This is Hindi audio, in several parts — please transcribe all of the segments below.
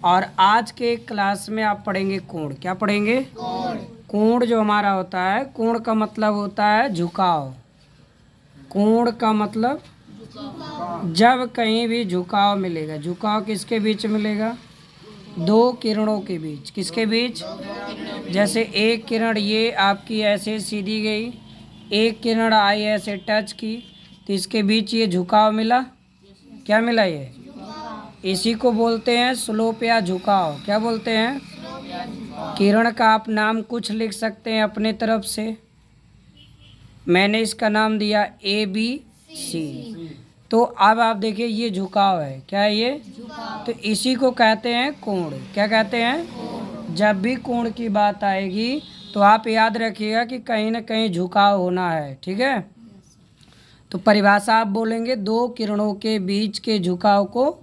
और आज के क्लास में आप पढ़ेंगे कोण। क्या पढ़ेंगे? कोण जो हमारा होता है, कोण का मतलब होता है झुकाव। कोण का मतलब जब कहीं भी झुकाव मिलेगा। झुकाव किसके बीच मिलेगा? दो किरणों के बीच। किसके बीच? जैसे एक किरण ये आपकी ऐसे सीधी गई, एक किरण आई ऐसे टच की, तो इसके बीच ये झुकाव मिला। क्या मिला? ये इसी को बोलते हैं स्लोप या झुकाव। क्या बोलते हैं? किरण का आप नाम कुछ लिख सकते हैं अपने तरफ से। मैंने इसका नाम दिया ABC। तो अब आप देखिए ये झुकाव है। क्या है ये? तो इसी को कहते हैं कोण। क्या कहते हैं? जब भी कोण की बात आएगी तो आप याद रखिएगा कि कहीं ना कहीं झुकाव होना है। ठीक है? तो परिभाषा आप बोलेंगे दो किरणों के बीच के झुकाव को,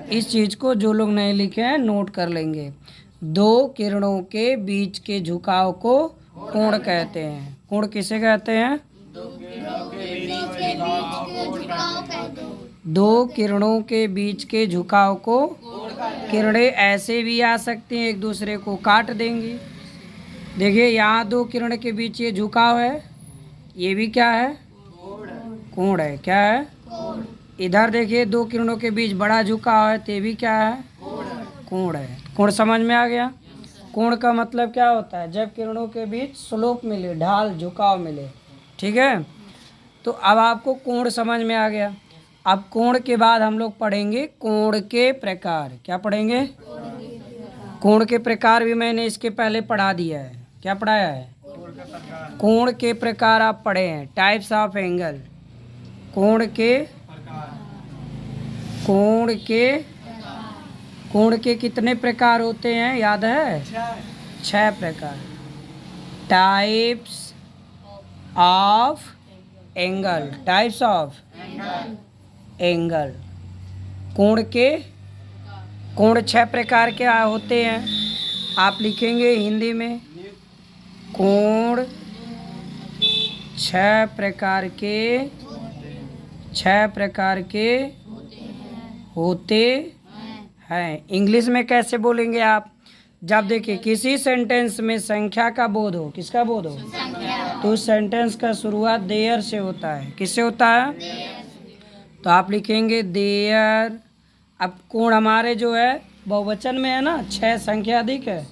इस चीज को जो लोग नहीं लिखे हैं नोट कर लेंगे। दो किरणों के बीच के झुकाव को कोण कहते हैं। कोण किसे कहते हैं? दो किरणों के बीच के झुकाव को। किरणें ऐसे भी आ सकती हैं, एक दूसरे को काट देंगी। देखिए यहाँ दो किरण के बीच ये झुकाव है, ये भी क्या है? कोण है। क्या है? इधर देखिए दो किरणों के बीच बड़ा झुकाव है, तो ये भी क्या है? कोण है। कोण समझ में आ गया? कोण का मतलब क्या होता है? जब किरणों के बीच स्लोप मिले, ढाल, झुकाव मिले। ठीक है? तो अब आपको कोण समझ में आ गया। अब कोण के बाद हम लोग पढ़ेंगे कोण के प्रकार। क्या पढ़ेंगे? कोण के प्रकार भी मैंने इसके पहले पढ़ा दिया है। क्या पढ़ाया है? कोण के प्रकार आप पढ़े हैं, टाइप्स ऑफ एंगल। कोण के कोण के कितने प्रकार होते हैं याद है? 6 प्रकार। Types of angle. Types of angle. कोण 6 प्रकार के होते हैं। आप लिखेंगे हिंदी में, कोण 6 प्रकार के होते हैं। इंग्लिश में कैसे बोलेंगे आप? जब देखिए किसी सेंटेंस में संख्या का बोध हो। किसका बोध हो? तो उस सेंटेंस का शुरुआत देयर से होता है। किससे होता है? तो आप लिखेंगे देयर। अब कोण हमारे जो है बहुवचन में है ना, 6 संख्या अधिक है,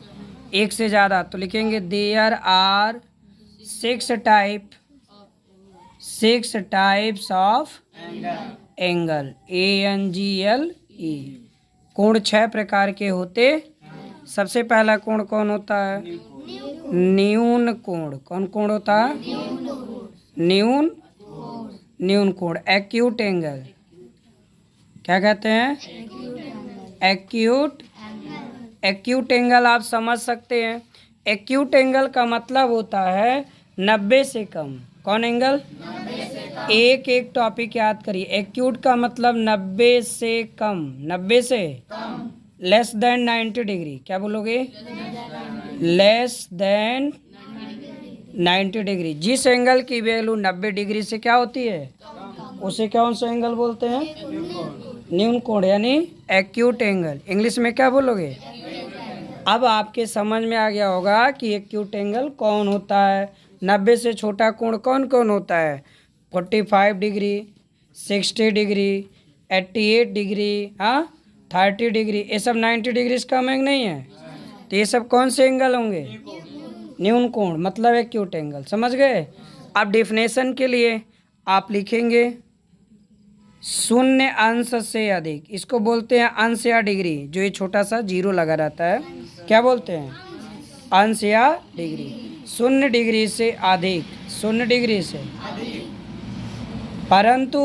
एक से ज़्यादा, तो लिखेंगे there are 6 types of angle. ANGLE। कोण 6 प्रकार के होते। सबसे पहला कोण कौन होता है? न्यून कोण। कौन कोण होता है? न्यून कोण। Acute angle. क्या कहते हैं? एक्यूट एंगल आप समझ सकते हैं। एक्यूट एंगल का मतलब होता है 90 से कम। कौन एंगल? एक टॉपिक याद करिए। एक्यूट का मतलब 90 से कम। 90 से लेस देन 90 डिग्री। क्या बोलोगे? Less than 90 degree. जिस एंगल की वैल्यू 90 डिग्री से क्या होती है, उसे कौन सा एंगल बोलते हैं? न्यून कोण, यानी एक्यूट एंगल। इंग्लिश में क्या बोलोगे? अब आपके समझ में आ गया होगा कि एक्यूट एंगल कौन होता है। 90 से छोटा कोण कौन कौन होता है? 45 डिग्री, 60 डिग्री, 88 डिग्री, हाँ 30 डिग्री। ये सब 90 डिग्री से कम एंगल नहीं है। तो ये सब कौन से एंगल होंगे? न्यून कोण, मतलब एक्यूट एंगल। समझ गए? अब डेफिनेशन के लिए आप लिखेंगे 0 अंश से अधिक। इसको बोलते हैं अंश या डिग्री। जो ये छोटा सा 0 लगा रहता है, क्या बोलते हैं? अंश या डिग्री। 0 डिग्री से अधिक, 0 डिग्री से, परंतु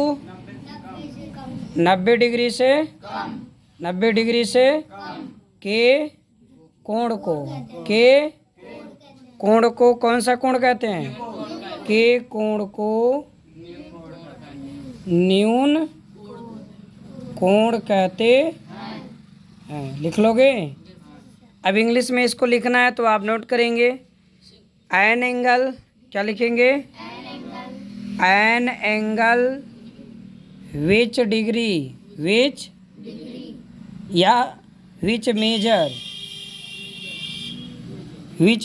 90 डिग्री से, 90 डिग्री से के कोण को कौन सा कोण कहते हैं? के कोण को न्यून कोण कहते हैं। लिख लोगे? अब इंग्लिश में इसको लिखना है तो आप नोट करेंगे। An angle. क्या लिखेंगे? एन एंगल विच डिग्री या which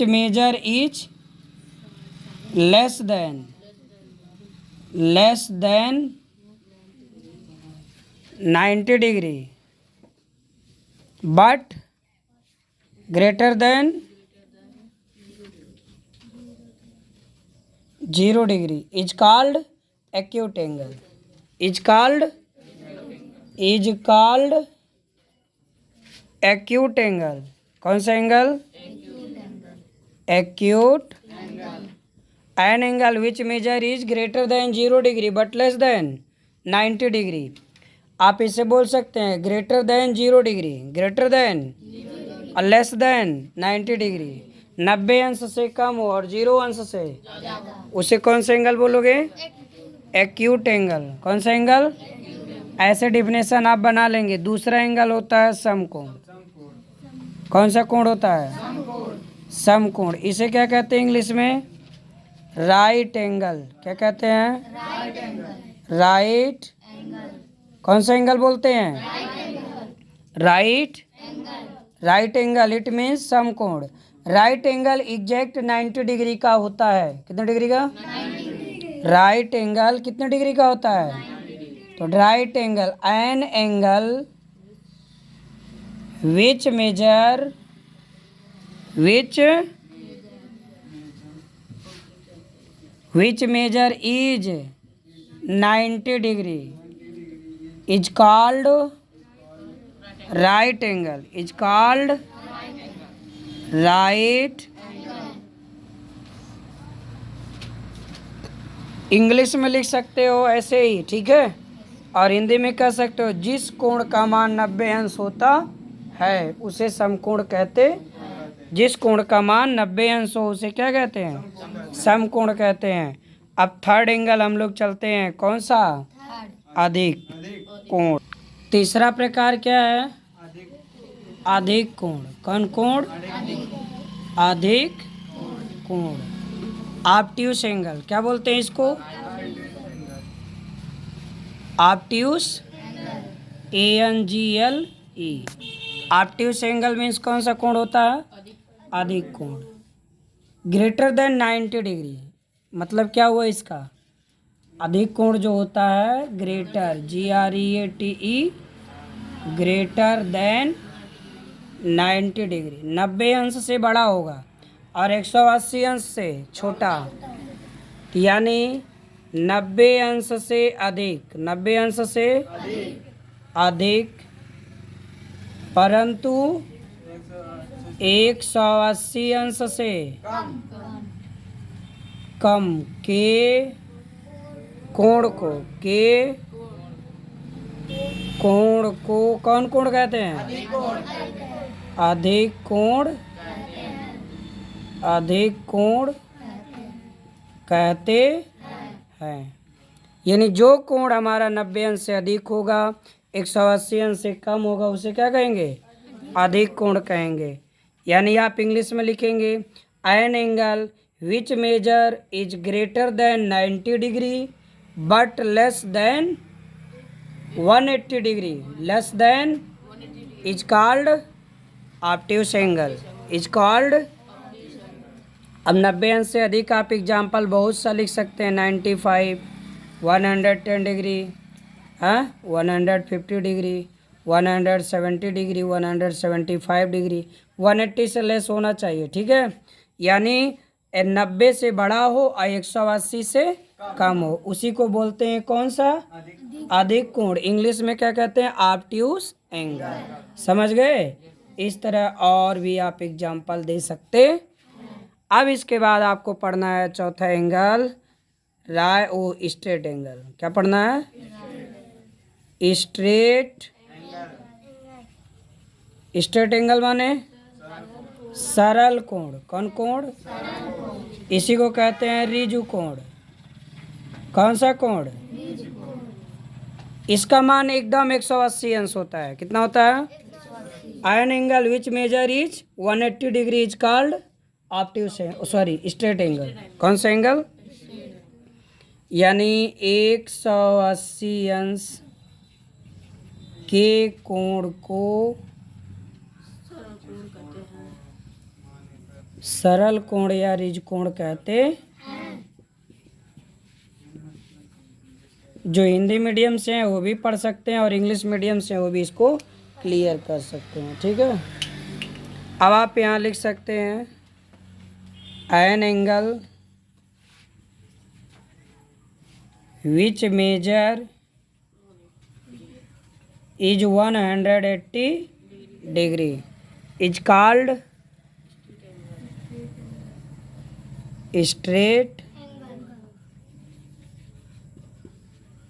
measure is less than 90 degree but greater than 0 degree is called acute angle. Is called acute angle. कौन सा angle? acute an angle which measure is greater than 0 degree but less than 90 degree. आप इसे बोल सकते हैं greater than 0 degree, greater than और लेस देन 90 डिग्री, 90 अंश से कम हो और 0 अंश से, उसे कौन सा एंगल बोलोगे? Acute angle. कौन सा एंगल? ऐसे डिफिनेशन आप बना लेंगे. दूसरा एंगल होता है समकोण. कौन सा कोण होता है? समकोण. इसे क्या कहते हैं इंग्लिश में? Right angle. क्या कहते हैं? राइट. कौन सा एंगल बोलते हैं? Right angle. इट मीन्स समकोण. राइट एंगल एग्जैक्ट 90 डिग्री का होता है. कितने डिग्री का? राइट एंगल कितने डिग्री का होता है? तो right angle an angle which measure is 90 degree is called right angle. Is called right. English में लिख सकते हो ऐसे ही, ठीक है, और हिंदी में कह सकते हो जिस कोण का मान 90 अंश होता है उसे समकोण कहते. जिस कोण का मान 90 अंश हो उसे क्या कहते हैं? समकोण कहते हैं. अब थर्ड एंगल हम लोग चलते हैं. कौन सा? अधिक कोण. तीसरा प्रकार क्या है? अधिक कोण. कौन कोण? अधिक कोण. Obtuse angle. क्या बोलते हैं इसको? Obtuse. ANGLE. Obtuse angle means कौन सा कोण होता है? अधिक कोण. ग्रेटर देन 90 डिग्री मतलब क्या हुआ इसका? अधिक कोण जो होता है greater, GREATE, greater than 90 degree, 90 अंश से बड़ा होगा और 180 अंश से छोटा, यानी 90 अंश से अधिक, 90 अंश से अधिक परंतु 180 अंश से कम के कोण को, के कोण को कौन कोण कहते हैं? अधिक कोण. अधिक कोण कहते हैं. यानी जो कोण हमारा 90 अंश से अधिक होगा, 180 अंश से कम होगा, उसे क्या कहेंगे? अधिक कोण कहेंगे. यानी आप इंग्लिश में लिखेंगे an angle which measure is greater than 90 degree but less than 180 degree, less than is called obtuse angle. is called. अब 90 अंश से अधिक आप एग्जाम्पल बहुत सा लिख सकते हैं. 95, 110 डिग्री, 150 डिग्री, 170 डिग्री, 175 डिग्री. 180 से लेस होना चाहिए, ठीक है. यानी 90 से बड़ा हो और 180 से कम हो, उसी को बोलते हैं कौन सा? अधिक कोण. इंग्लिश में क्या कहते हैं? Obtuse angle. समझ गए? इस तरह और भी आप एग्जाम्पल दे सकते. अब इसके बाद आपको पढ़ना है चौथा एंगल, स्ट्रेट एंगल. क्या पढ़ना है? स्ट्रेट. स्ट्रेट एंगल माने सरल कोण. कौन कोण? इसी को कहते हैं रिजु कोण. कौन सा कोण? इसका मान एकदम 180 अंश होता है. कितना होता है? An angle which measure is 180 degree is called obtuse, sorry straight angle. कौन सा एंगल? यानी 180 अंश के कोण को सरल कोण या रिज कोण कहते हैं। जो हिंदी मीडियम से हैं वो भी पढ़ सकते हैं और इंग्लिश मीडियम से हैं वो भी इसको क्लियर कर सकते हैं। ठीक है, अब आप यहाँ लिख सकते हैं an angle which measure is 180 degree is called straight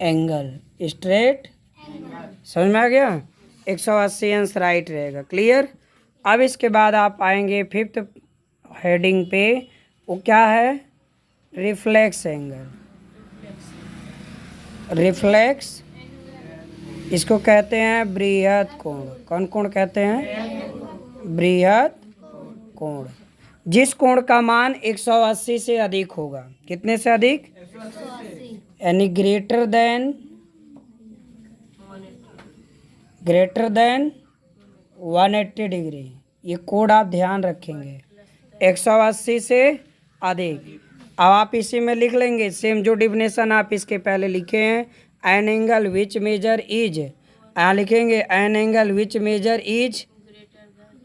angle. Straight समझ में आ गया, 180 अंश राइट रहेगा। क्लियर। अब इसके बाद आप आएंगे फिफ्थ हेडिंग पे, वो क्या है, रिफ्लेक्स एंगल। रिफ्लेक्स इसको कहते हैं बृहद कोण। कौन कोण कहते हैं, बृहद कोण। जिस कोण का मान 180 से अधिक होगा। कितने से अधिक, यानी ग्रेटर देन 180 डिग्री। ये कोड आप ध्यान रखेंगे, 180 से अधिक। अब आप इसी में लिख लेंगे सेम जो डिफिनेशन आप इसके पहले लिखे हैं, an angle which measure is, यहाँ लिखेंगे an angle which measure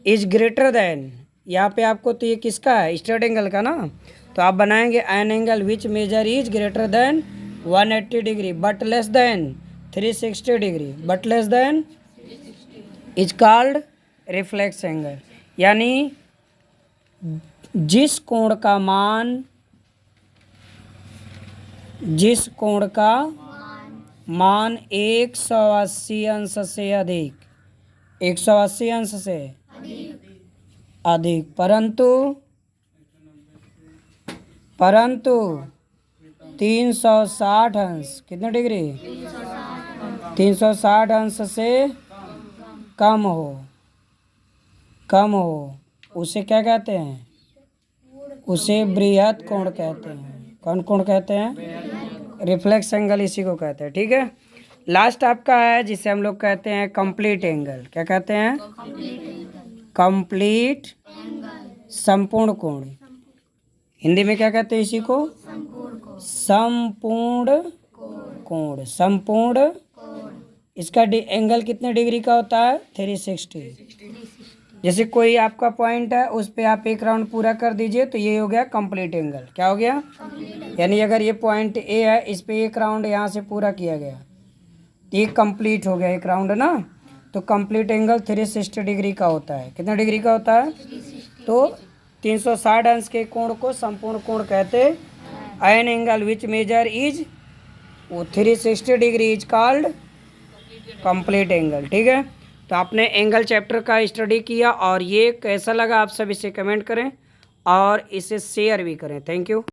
is greater than. यहाँ पे आपको तो ये किसका है, स्ट्रेट एंगल का ना, तो आप बनाएंगे an angle which measure is greater than 180 degree but less than 360 degree, but less than is called reflex angle. यानी जिस कोण का मान 180 अंश से अधिक, 180 अंश से अधिक, परंतु 360 अंश, कितने डिग्री, 360 अंश से कम हो, उसे क्या कहते हैं, उसे बृहद कोण कहते हैं। कौन कोण कहते हैं, रिफ्लेक्स एंगल इसी को कहते हैं। ठीक है, लास्ट आपका है जिसे हम लोग कहते हैं कंप्लीट एंगल। क्या कहते हैं, कंप्लीट संपूर्ण कोण। हिंदी में क्या कहते हैं इसी को, संपूर्ण कोण। संपूर्ण, इसका एंगल कितने डिग्री का होता है, 360। जैसे कोई आपका पॉइंट है उस पे आप एक राउंड पूरा कर दीजिए तो ये हो गया कंप्लीट एंगल। क्या हो गया, यानी अगर ये पॉइंट ए है, इस पे एक राउंड यहाँ से पूरा किया गया तो ये कंप्लीट हो गया एक राउंड ना। तो कंप्लीट एंगल 360 डिग्री का होता है। कितने डिग्री का होता है, तो 360 अंश के कोण को संपूर्ण कोण कहते हैं। An angle which measure is, वो 360 degree is called complete angle. ठीक है, तो आपने एंगल चैप्टर का स्टडी किया और ये कैसा लगा आप सब इसे कमेंट करें और इसे शेयर भी करें। Thank you.